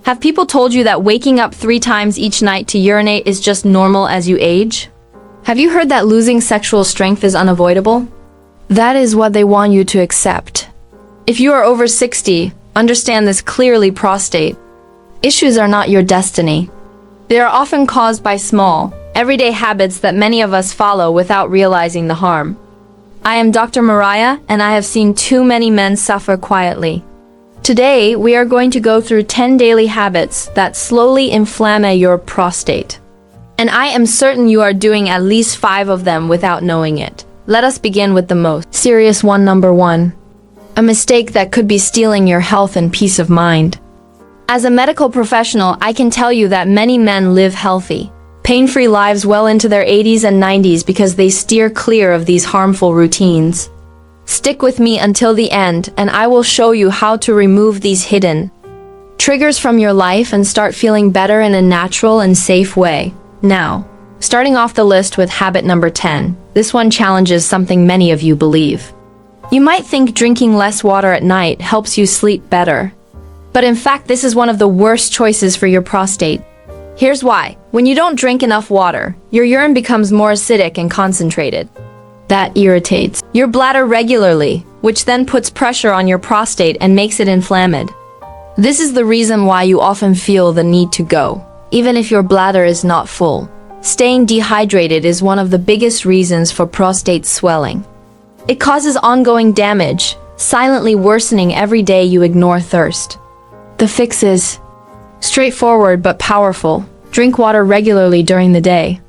Have people told you that waking up 3 times each night to urinate is just normal as you age? Have you heard that losing sexual strength is unavoidable? That is what they want you to accept. If you are over 60, understand this clearly: prostate issues are not your destiny. They are often caused by small, everyday habits that many of us follow without realizing the harm. I am Dr. Mariah, and I have seen too many men suffer quietly. Today, we are going to go through 10 daily habits that slowly inflame your prostate. And I am certain you are doing at least 5 of them without knowing it. Let us begin with the most serious one. Number 1. A mistake that could be stealing your health and peace of mind. As a medical professional, I can tell you that many men live healthy, pain-free lives well into their 80s and 90s because they steer clear of these harmful routines. Stick with me until the end, and I will show you how to remove these hidden triggers from your life and start feeling better in a natural and safe way. Now, starting off the list with habit number 10. This one challenges something many of you believe. You might think drinking less water at night helps you sleep better. But in fact, this is one of the worst choices for your prostate. Here's why. When you don't drink enough water, your urine becomes more acidic and concentrated. That irritates your bladder regularly, which then puts pressure on your prostate and makes it inflamed. This is the reason why you often feel the need to go, even if your bladder is not full. Staying dehydrated is one of the biggest reasons for prostate swelling. It causes ongoing damage, silently worsening every day you ignore thirst. The fix is straightforward but powerful. Drink water regularly during the day.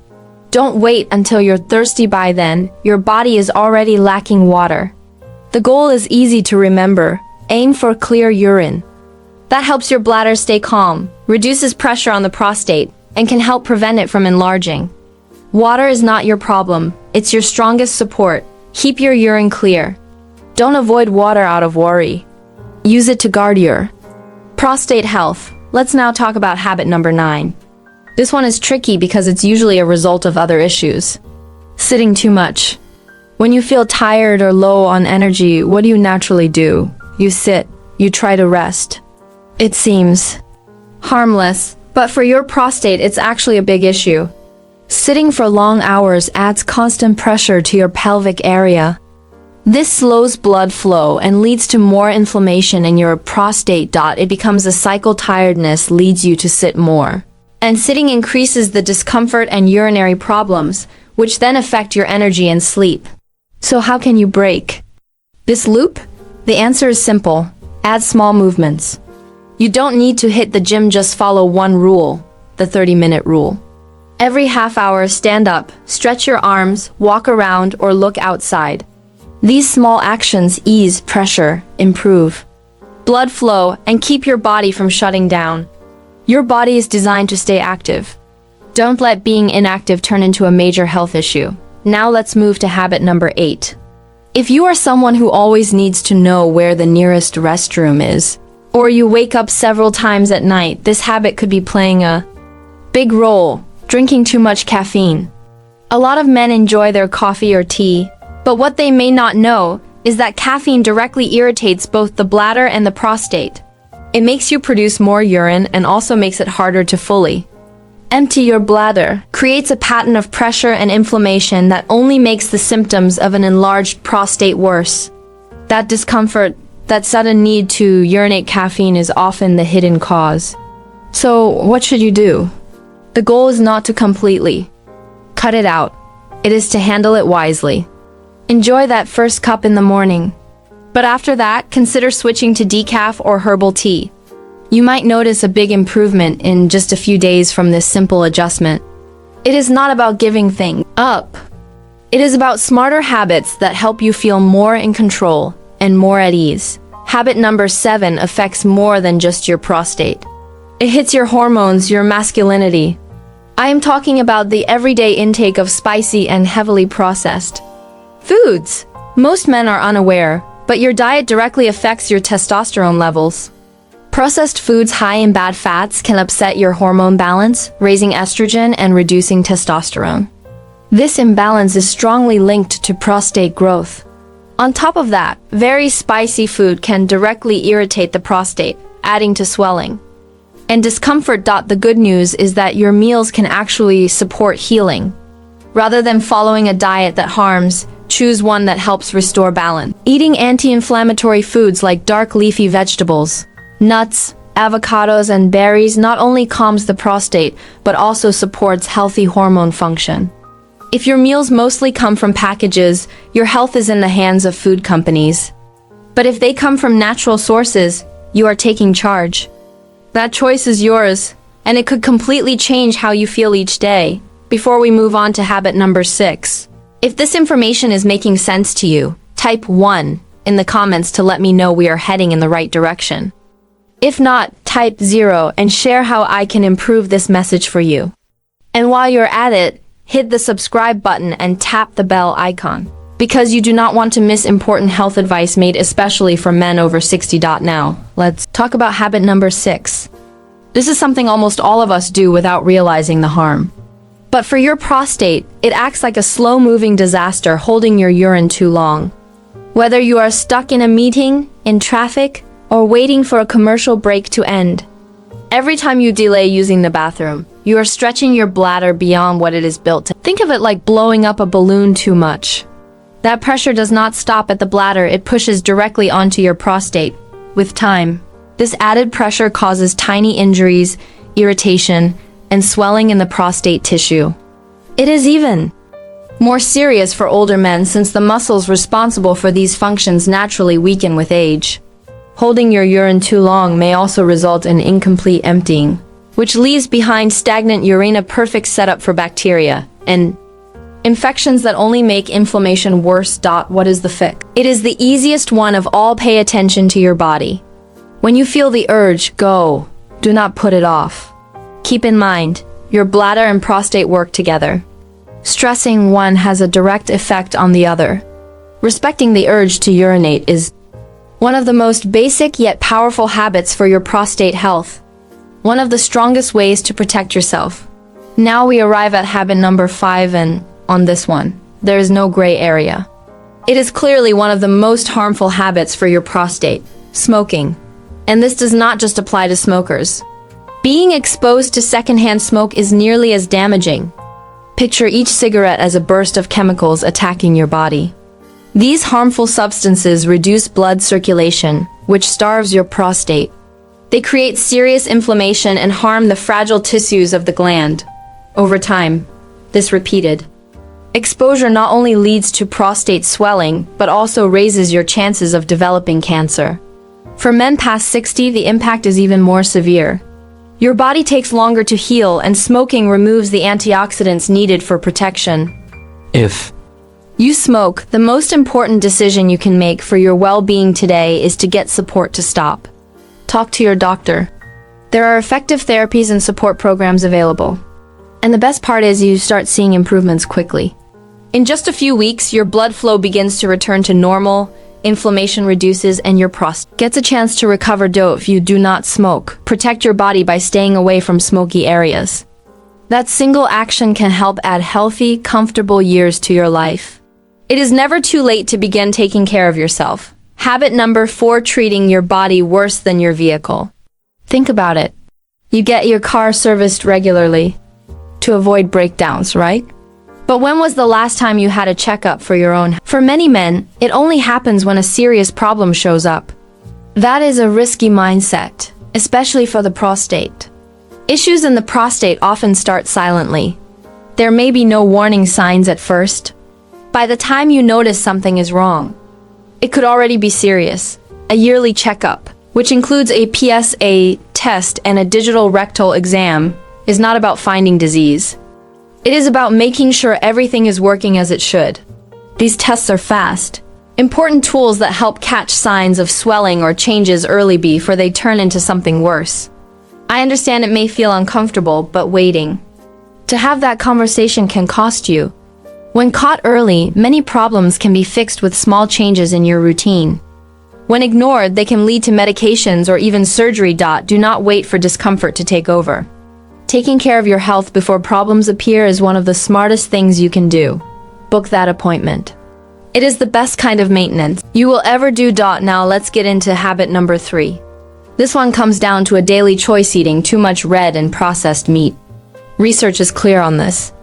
Don't wait until you're thirsty. By then, your body is already lacking water. The goal is easy to remember. Aim for clear urine. That helps your bladder stay calm, reduces pressure on the prostate, and can help prevent it from enlarging. Water is not your problem, it's your strongest support. Keep your urine clear. Don't avoid water out of worry. Use it to guard your prostate health. Let's now talk about habit number 9. This one is tricky because it's usually a result of other issues. Sitting too much. When you feel tired or low on energy, what do you naturally do? You sit, you try to rest. It seems harmless, but for your prostate, it's actually a big issue. Sitting for long hours adds constant pressure to your pelvic area. This slows blood flow and leads to more inflammation in your prostate. It becomes a cycle. Tiredness leads you to sit more. And sitting increases the discomfort and urinary problems, which then affect your energy and sleep. So how can you break this loop? The answer is simple. Add small movements. You don't need to hit the gym, just follow one rule, the 30-minute rule. Every half hour, stand up, stretch your arms, walk around, or look outside. These small actions ease pressure, improve blood flow, and keep your body from shutting down. Your body is designed to stay active. Don't let being inactive turn into a major health issue. Now let's move to habit number 8. If you are someone who always needs to know where the nearest restroom is, or you wake up several times at night, this habit could be playing a big role. Drinking too much caffeine. A lot of men enjoy their coffee or tea, but what they may not know is that caffeine directly irritates both the bladder and the prostate. It makes you produce more urine and also makes it harder to fully empty your bladder, creates a pattern of pressure and inflammation that only makes the symptoms of an enlarged prostate worse. That discomfort, that sudden need to urinate, caffeine is often the hidden cause. So what should you do? The goal is not to completely cut it out. It is to handle it wisely. Enjoy that first cup in the morning. But after that, consider switching to decaf or herbal tea. You might notice a big improvement in just a few days from this simple adjustment. It is not about giving things up. It is about smarter habits that help you feel more in control and more at ease. Habit number 7 affects more than just your prostate. It hits your hormones, your masculinity. I am talking about the everyday intake of spicy and heavily processed foods. Most men are unaware, but your diet directly affects your testosterone levels. Processed foods high in bad fats can upset your hormone balance, raising estrogen and reducing testosterone. This imbalance is strongly linked to prostate growth. On top of that, very spicy food can directly irritate the prostate, adding to swelling. And discomfort. The good news is that your meals can actually support healing. Rather than following a diet that harms, choose one that helps restore balance. Eating anti-inflammatory foods like dark leafy vegetables, nuts, avocados, and berries not only calms the prostate, but also supports healthy hormone function. If your meals mostly come from packages, your health is in the hands of food companies. But if they come from natural sources, you are taking charge. That choice is yours, and it could completely change how you feel each day. Before we move on to habit number 6. If this information is making sense to you, type 1 in the comments to let me know we are heading in the right direction. If not, type 0 and share how I can improve this message for you. And while you're at it, hit the subscribe button and tap the bell icon, because you do not want to miss important health advice made especially for men over 60. Now, let's talk about habit number 6. This is something almost all of us do without realizing the harm. But for your prostate, it acts like a slow-moving disaster holding your urine too long. Whether you are stuck in a meeting, in traffic, or waiting for a commercial break to end, every time you delay using the bathroom, you are stretching your bladder beyond what it is built to. Think of it like blowing up a balloon too much. That pressure does not stop at the bladder, it pushes directly onto your prostate. With time, this added pressure causes tiny injuries, irritation, and swelling in the prostate tissue. It is even more serious for older men since the muscles responsible for these functions naturally weaken with age. Holding your urine too long may also result in incomplete emptying, which leaves behind stagnant urine, a perfect setup for bacteria and infections that only make inflammation worse. What is the fix? It is the easiest one of all. Pay attention to your body. When you feel the urge, go. Do not put it off. Keep in mind, your bladder and prostate work together. Stressing one has a direct effect on the other. Respecting the urge to urinate is one of the most basic yet powerful habits for your prostate health. One of the strongest ways to protect yourself. Now we arrive at habit number 5, and on this one, there is no gray area. It is clearly one of the most harmful habits for your prostate: smoking. And this does not just apply to smokers. Being exposed to secondhand smoke is nearly as damaging. Picture each cigarette as a burst of chemicals attacking your body. These harmful substances reduce blood circulation, which starves your prostate. They create serious inflammation and harm the fragile tissues of the gland. Over time, this repeated exposure not only leads to prostate swelling, but also raises your chances of developing cancer. For men past 60, the impact is even more severe. Your body takes longer to heal, and smoking removes the antioxidants needed for protection. If you smoke, the most important decision you can make for your well-being today is to get support to stop. Talk to your doctor. There are effective therapies and support programs available. And the best part is you start seeing improvements quickly. In just a few weeks, your blood flow begins to return to normal, inflammation reduces, and your prostate gets a chance to recover. If you do not smoke, protect your body by staying away from smoky areas. That single action can help add healthy, comfortable years to your life. It is never too late to begin taking care of yourself. Habit number 4: treating your body worse than your vehicle. Think about it. You get your car serviced regularly to avoid breakdowns, right? But when was the last time you had a checkup for your own? For many men, it only happens when a serious problem shows up. That is a risky mindset, especially for the prostate. Issues in the prostate often start silently. There may be no warning signs at first. By the time you notice something is wrong, it could already be serious. A yearly checkup, which includes a PSA test and a digital rectal exam, is not about finding disease. It is about making sure everything is working as it should. These tests are fast, important tools that help catch signs of swelling or changes early before they turn into something worse. I understand it may feel uncomfortable, but waiting to have that conversation can cost you. When caught early, many problems can be fixed with small changes in your routine. When ignored, they can lead to medications or even surgery. Do not wait for discomfort to take over. Taking care of your health before problems appear is one of the smartest things you can do. Book that appointment. It is the best kind of maintenance you will ever do. Now let's get into habit number 3. This one comes down to a daily choice: eating too much red and processed meat. Research is clear on this.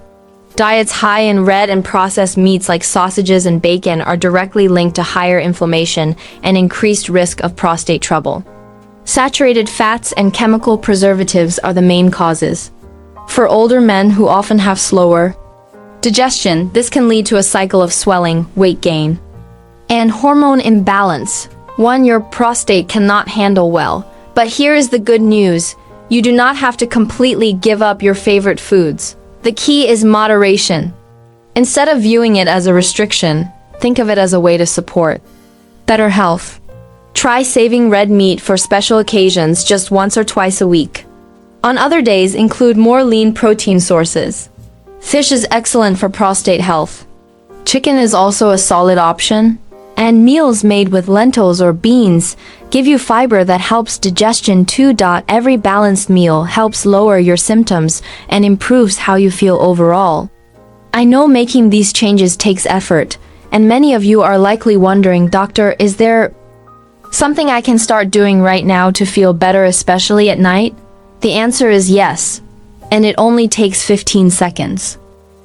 Diets high in red and processed meats like sausages and bacon are directly linked to higher inflammation and increased risk of prostate trouble. Saturated fats and chemical preservatives are the main causes. For older men who often have slower digestion, this can lead to a cycle of swelling, weight gain, and hormone imbalance, one your prostate cannot handle well. But here is the good news: you do not have to completely give up your favorite foods. The key is moderation. Instead of viewing it as a restriction, think of it as a way to support better health. Try saving red meat for special occasions just once or twice a week. On other days, include more lean protein sources. Fish is excellent for prostate health. Chicken is also a solid option, and meals made with lentils or beans give you fiber that helps digestion too. Every balanced meal helps lower your symptoms and improves how you feel overall. I know making these changes takes effort, and many of you are likely wondering, Doctor, is there something I can start doing right now to feel better, especially at night? The answer is yes, and it only takes 15 seconds.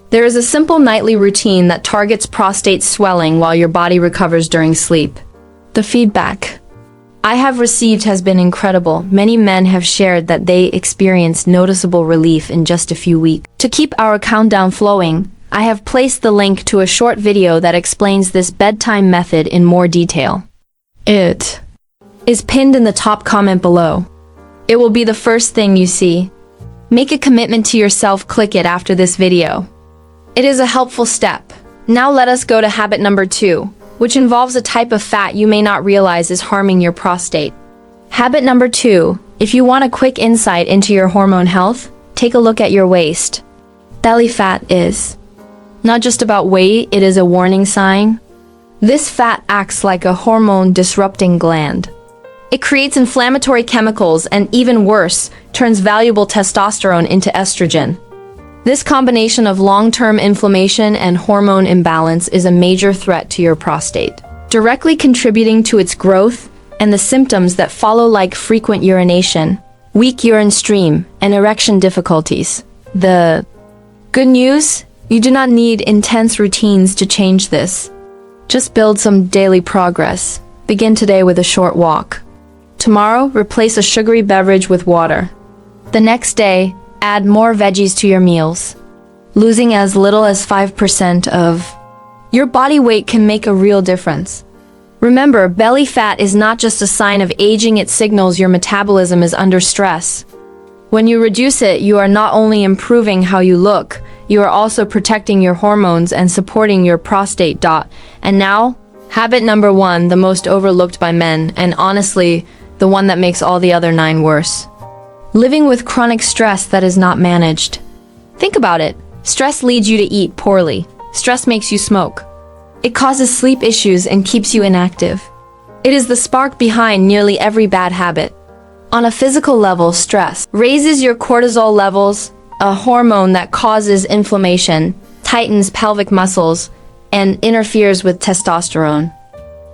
There is a simple nightly routine that targets prostate swelling while your body recovers during sleep. The feedback I have received has been incredible. Many men have shared that they experienced noticeable relief in just a few weeks. To keep our countdown flowing, I have placed the link to a short video that explains this bedtime method in more detail. It is pinned in the top comment below. It will be the first thing you see. Make a commitment to yourself, click it after this video. It is a helpful step. Now let us go to habit number 2, which involves a type of fat you may not realize is harming your prostate. Habit number 2, if you want a quick insight into your hormone health, take a look at your waist. Belly fat is not just about weight, it is a warning sign. This fat acts like a hormone-disrupting gland. It creates inflammatory chemicals and, even worse, turns valuable testosterone into estrogen. This combination of long-term inflammation and hormone imbalance is a major threat to your prostate, directly contributing to its growth and the symptoms that follow, like frequent urination, weak urine stream, and erection difficulties. The good news? You do not need intense routines to change this. Just build some daily progress. Begin today with a short walk. Tomorrow, replace a sugary beverage with water. The next day, add more veggies to your meals. Losing as little as 5% of your body weight can make a real difference. Remember, belly fat is not just a sign of aging, it signals your metabolism is under stress. When you reduce it, you are not only improving how you look, you are also protecting your hormones and supporting your prostate. And now, habit number 1, the most overlooked by men, and honestly, the one that makes all the other 9 worse. Living with chronic stress that is not managed. Think about it. Stress leads you to eat poorly. Stress makes you smoke. It causes sleep issues and keeps you inactive. It is the spark behind nearly every bad habit. On a physical level, stress raises your cortisol levels, a hormone that causes inflammation, tightens pelvic muscles, and interferes with testosterone.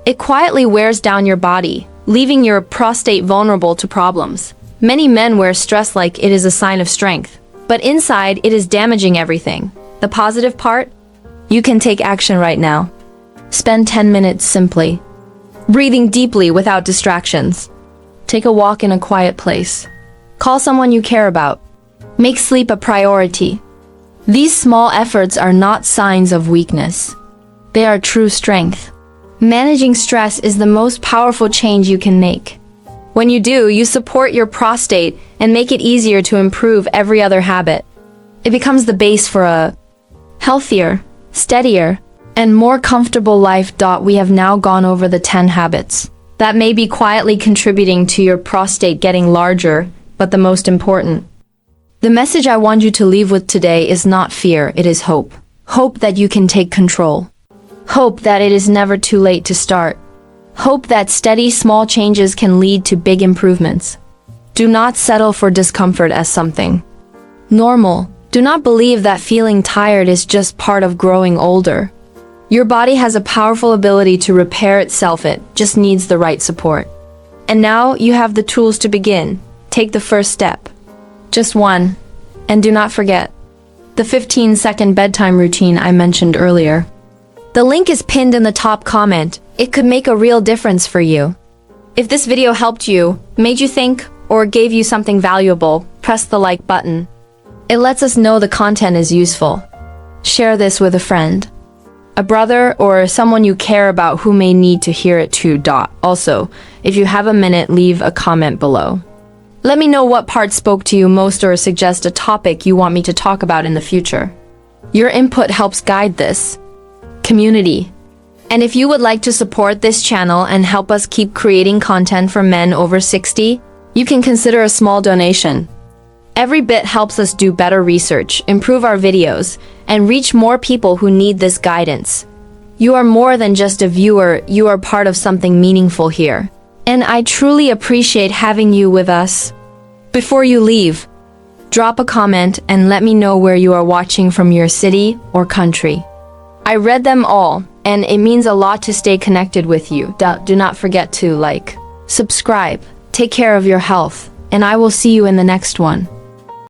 It quietly wears down your body, leaving your prostate vulnerable to problems. Many men wear stress like it is a sign of strength, but inside it is damaging everything. The positive part? You can take action right now. Spend 10 minutes simply breathing deeply without distractions. Take a walk in a quiet place. Call someone you care about. Make sleep a priority. These small efforts are not signs of weakness. They are true strength. Managing stress is the most powerful change you can make. When you do, you support your prostate and make it easier to improve every other habit. It becomes the base for a healthier, steadier, and more comfortable life. We have now gone over the 10 habits that may be quietly contributing to your prostate getting larger, but the most important. The message I want you to leave with today is not fear, it is hope. Hope that you can take control. Hope that it is never too late to start. Hope that steady, small changes can lead to big improvements. Do not settle for discomfort as something normal. Do not believe that feeling tired is just part of growing older. Your body has a powerful ability to repair itself, it just needs the right support. And now you have the tools to begin. Take the first step. Just one. And do not forget the 15-second bedtime routine I mentioned earlier. The link is pinned in the top comment. It could make a real difference for you. If this video helped you, made you think, or gave you something valuable, press the like button. It lets us know the content is useful. Share this with a friend, a brother, or someone you care about who may need to hear it too. Also, if you have a minute, leave a comment below. Let me know what part spoke to you most or suggest a topic you want me to talk about in the future. Your input helps guide this community. And if you would like to support this channel and help us keep creating content for men over 60, you can consider a small donation. Every bit helps us do better research, improve our videos, and reach more people who need this guidance. You are more than just a viewer, you are part of something meaningful here. And I truly appreciate having you with us. Before you leave, drop a comment and let me know where you are watching from, your city or country. I read them all, and it means a lot to stay connected with you. Do not forget to like, subscribe, take care of your health, and I will see you in the next one.